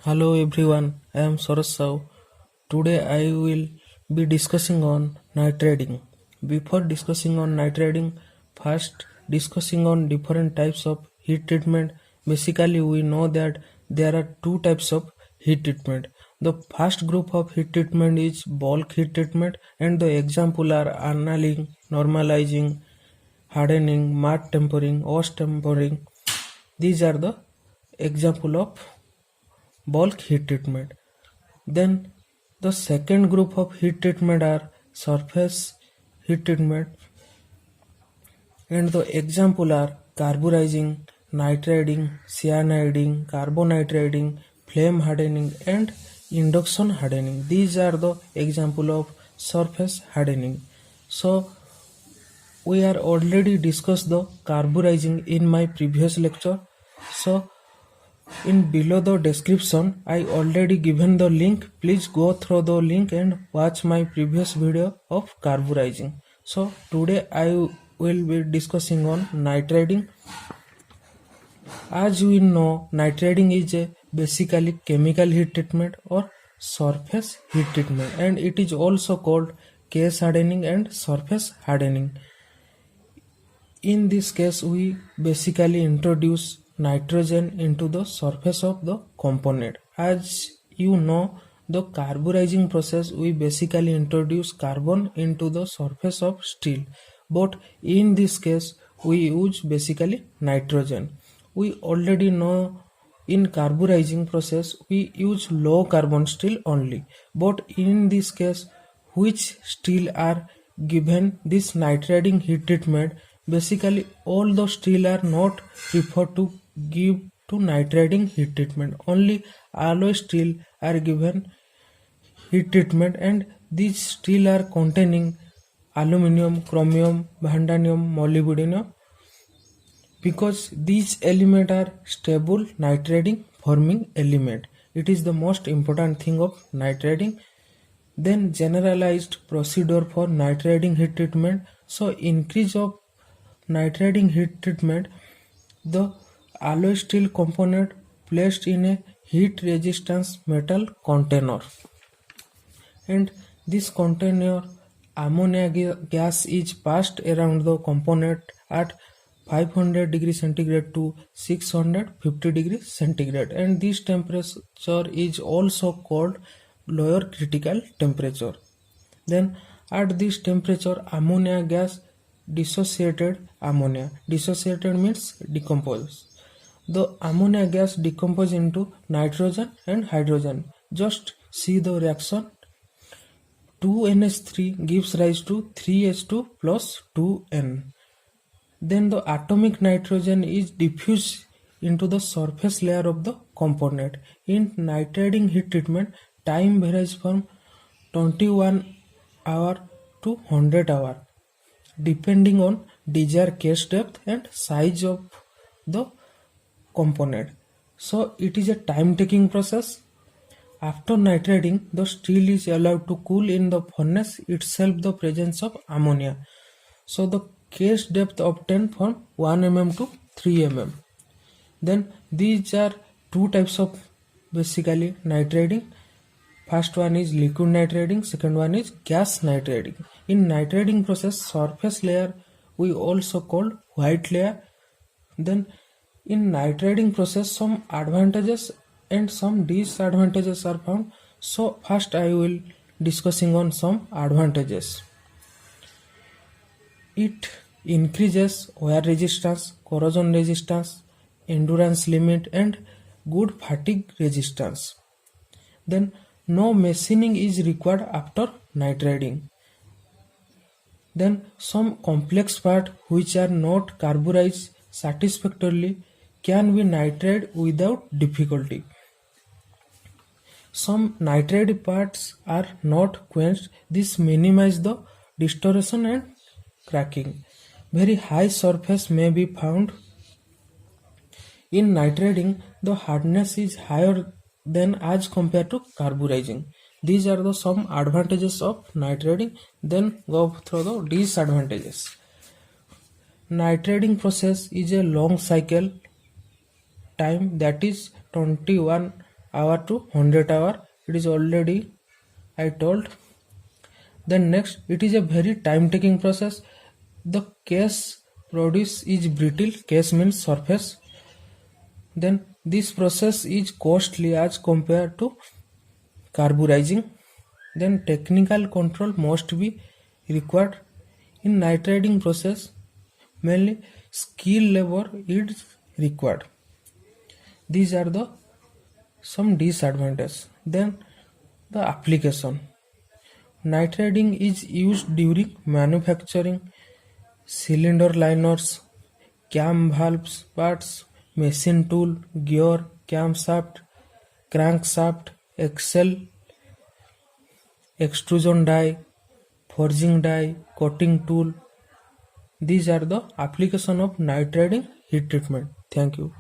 Hello everyone, I am Saras Rao. Today I will be discussing on nitriding. Before discussing on nitriding, first discussing on different types of heat treatment. Basically we know that there are two types of heat treatment. The first group of heat treatment is bulk heat treatment and the example are annealing, normalizing, hardening, matte tempering, wash tempering. These are the example of bulk heat treatment. Then the second group of heat treatment are surface heat treatment and the example are carburizing, nitriding, cyaniding, carbonitriding, flame hardening and induction hardening. These are the example of surface hardening. So we are already discussed the carburizing in my previous lecture. So in below the description I already given the link. Please go through the link and watch my previous video of carburizing. So today I will be discussing on nitriding. As we know, nitriding is a basically chemical heat treatment or surface heat treatment, and it is also called case hardening and surface hardening. In this case we basically introduce nitrogen into the surface of the component. As you know, the carburizing process we basically introduce carbon into the surface of steel, but in this case we use basically nitrogen. We already know in carburizing process we use low carbon steel only, but in this case which steel are given this nitriding heat treatment, basically all the steel are not preferred to give to nitriding heat treatment. Only alloy steel are given heat treatment, and these steel are containing aluminum, chromium, vanadium, molybdenum, because these elements are stable nitriding forming element. It is the most important thing of nitriding. Then generalized procedure for nitriding heat treatment. So increase of nitriding heat treatment, the alloy steel component placed in a heat resistance metal container, and this container ammonia gas is passed around the component at 500 degree centigrade to 650 degree centigrade, and this temperature is also called lower critical temperature. Then at this temperature ammonia gas dissociated means decomposes. The ammonia gas decomposes into nitrogen and hydrogen. Just see the reaction. 2NH3 gives rise to 3H2 plus 2N. Then the atomic nitrogen is diffused into the surface layer of the component. In nitriding heat treatment, time varies from 21 hour to 100 hour depending on desired case depth and size of the component. So it is a time taking process. After nitriding, the steel is allowed to cool in the furnace itself the presence of ammonia. So the case depth obtained from 1 mm to 3 mm. Then these are two types of basically nitriding. First one is liquid nitriding, second one is gas nitriding. In nitriding process, surface layer we also call white layer. Then in nitriding process some advantages and some disadvantages are found. So first I will discussing on some advantages. It increases wear resistance, corrosion resistance, endurance limit and good fatigue resistance. Then no machining is required after nitriding. Then some complex parts which are not carburized satisfactorily can be nitrided without difficulty. Some nitrided parts are not quenched. This minimizes the distortion and cracking. Very high surface may be found. In nitriding, the hardness is higher than as compared to carburizing. These are the some advantages of nitriding. Then go through the disadvantages. Nitriding process is a long cycle time, that is 21 hour to 100 hour. It is already I told. Then next, it is a very time taking process. The case produce is brittle. Case means surface. Then this process is costly as compared to carburizing. Then technical control must be required in nitriding process. Mainly skill labor is required. These are the some disadvantages. Then the application. Nitriding is used during manufacturing cylinder liners, cam valves parts, machine tool, gear, camshaft, crankshaft, axle, extrusion die, forging die, coating tool. These are the application of nitriding heat treatment. Thank you.